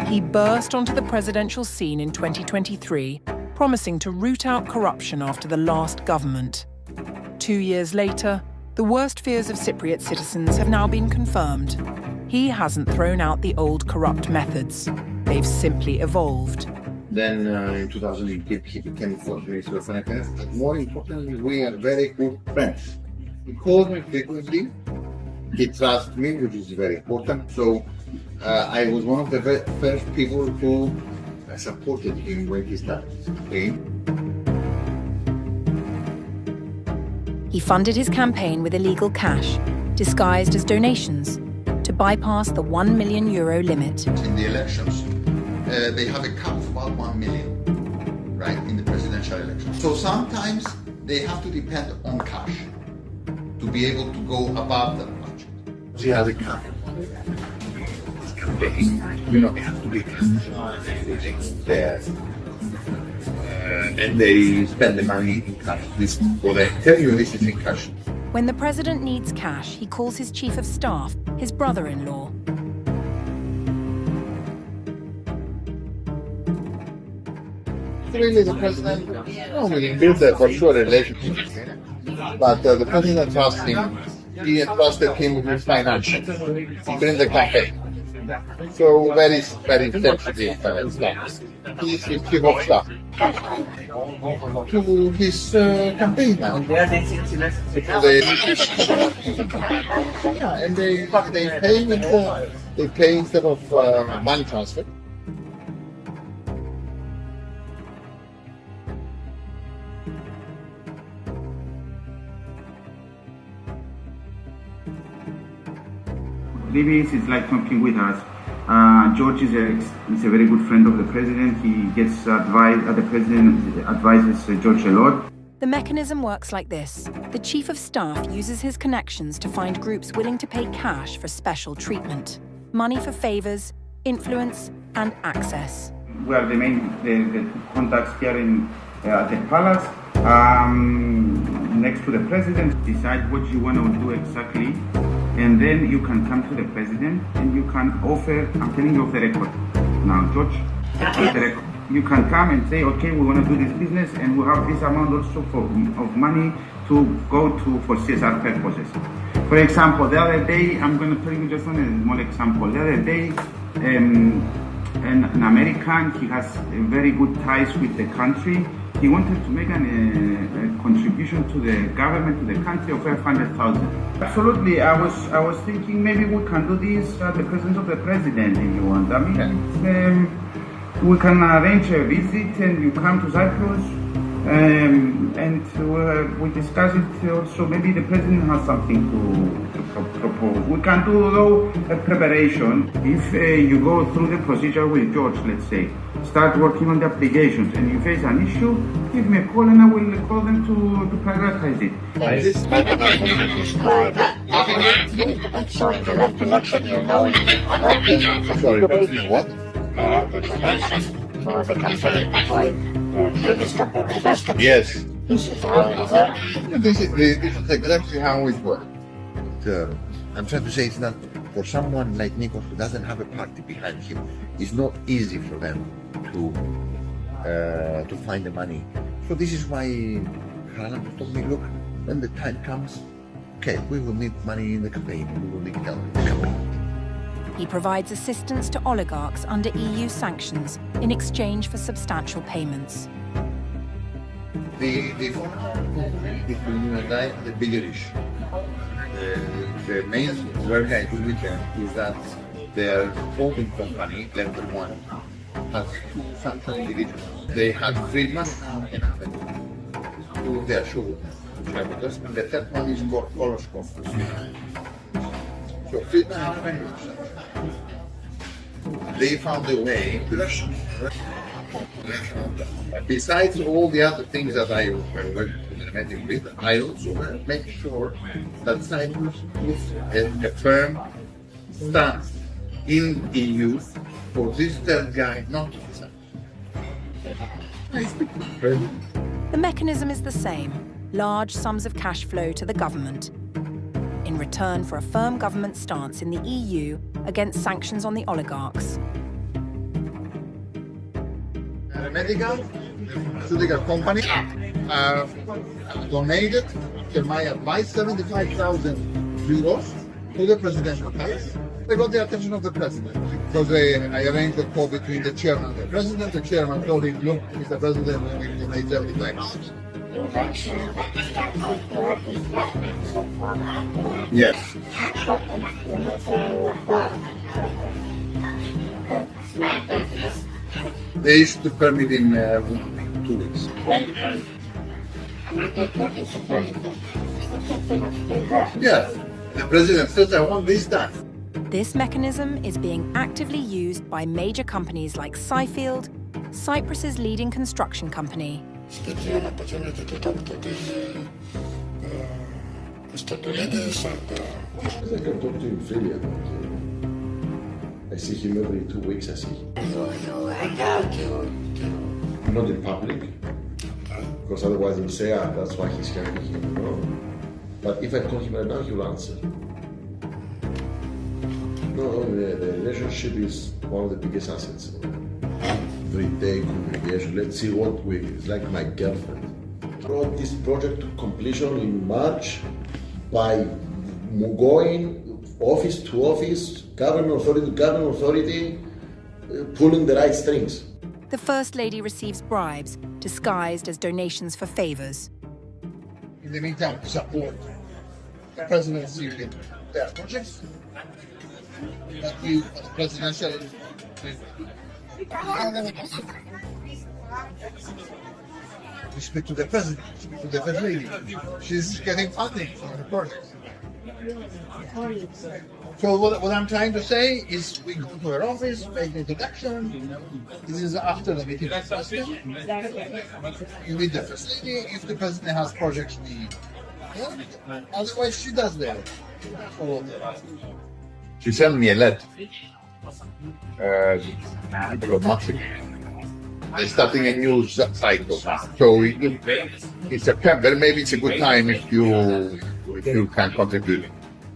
He burst onto the presidential scene in 2023, promising to root out corruption after the last government. 2 years later, the worst fears of Cypriot citizens have now been confirmed. He hasn't thrown out the old corrupt methods. They've simply evolved. Then in 2008, he became fourth minister of finance. But more importantly, we are very good friends. He calls me frequently. He trusts me, which is very important. So I was one of the first people who supported him when he started campaign. He funded his campaign with illegal cash, disguised as donations, to bypass the €1 million limit. In the elections, they have a cap of about 1 million, right, in the presidential elections. So sometimes they have to depend on cash to be able to go above that budget. He has a cap. Campaign, they have to be there. And they spend the money in cash. They tell you this is in cash. When the president needs cash, he calls his chief of staff, his brother-in-law. Really, the president, we built a for sure relationship. But the president trusts him. He entrusted him with his financials during the campaign. So very sensitive stuff. He's his chief of staff to his campaign now. And they pay instead of money transfer. Libis is like talking with us. George is a very good friend of the president. He gets advice. The president advises George a lot. The mechanism works like this. The chief of staff uses his connections to find groups willing to pay cash for special treatment, money for favors, influence, and access. We are the contacts here at the palace. Next to the president, decide what you want to do exactly. And then you can come to the president and you can offer, I'm telling you off the record now, George, off the record. You can come and say, okay, we want to do this business and we have this amount also of money to go for CSR purposes. For example, the other day, I'm going to tell you just one small example. The other day, an American, he has very good ties with the country. He wanted to make a contribution to the government, to the country of 500,000. Absolutely, I was thinking maybe we can do this at the presence of the president if you want. I mean, we can arrange a visit and you come to Cyprus and we discuss it also. Maybe the president has something to propose. We can do though a preparation. If you go through the procedure with George, let's say, start working on the applications and you face an issue, give me a call and I will call them to prioritize it. Sorry, what? Yes. This is exactly how it works. I'm trying to say it's not for someone like Nikos who doesn't have a party behind him. It's not easy for them to find the money. So this is why Haralampos told me, look, when the time comes, okay, we will need money in the campaign. We will need help in the campaign. He provides assistance to oligarchs under EU sanctions in exchange for substantial payments. The between you and I, the bigger issue. The main work I do with them is that their holding company, Level 1, has two functional individuals. They have Friedman and Avenue to their show, and the third one is called Horoscope. So Friedman and Avenue, they found a way to, besides all the other things that I was implementing with, I also make sure that Cyprus is a firm stance in EU for this third guy not to be signed. The mechanism is the same. large sums of cash flow to the government in return for a firm government stance in the EU against sanctions on the oligarchs. A medical pharmaceutical company donated, after my advice, 75,000 euros to the presidential case. They got the attention of the president because I arranged a call between the chairman and the president. The chairman told him, look, Mr. President, we will donate 75,000. Yes. They issued the permit in 2 weeks. Yeah, the president says, I want this done. This mechanism is being actively used by major companies like Cyfield, Cyprus's leading construction company. I can talk to him freely about it. I see him every 2 weeks, I see him. Not in public, because otherwise he'll say, that's why he's carrying him. No. But if I call him right now, he'll answer. No, the relationship is one of the biggest assets. Every day communication. Let's see what we. It's like my girlfriend. Brought this project to completion in March by going office to office, government authority to government authority, pulling the right strings. The First Lady receives bribes disguised as donations for favours. In the meantime, support the presidency in their projects. But you, as presidential, you speak to the president, speak to the first lady. She's getting funding for the project. So what I'm trying to say is we go to her office, make the introduction. This is after the meeting with the president. You meet the first lady if the president has projects we otherwise she does that. She sent me a letter. About months ago. They're starting a new cycle. So in September, maybe it's a good time if you can contribute.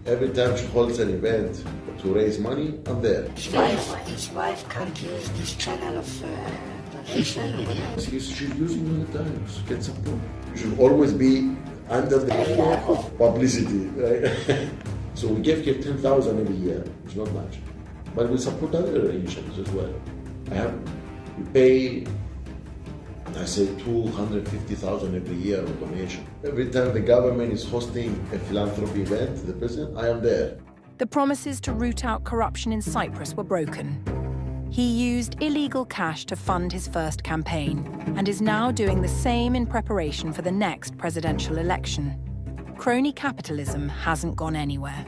Every time she holds an event to raise money, I'm there. His wife can't use this channel of donation. She's using all the time to get support. You should always be under the publicity, right? So we gave her 10,000 every year. It's not much, but we support other initiatives as well. We pay, I say, 250,000 every year of donation. Every time the government is hosting a philanthropy event, the president, I am there. The promises to root out corruption in Cyprus were broken. He used illegal cash to fund his first campaign and is now doing the same in preparation for the next presidential election. Crony capitalism hasn't gone anywhere.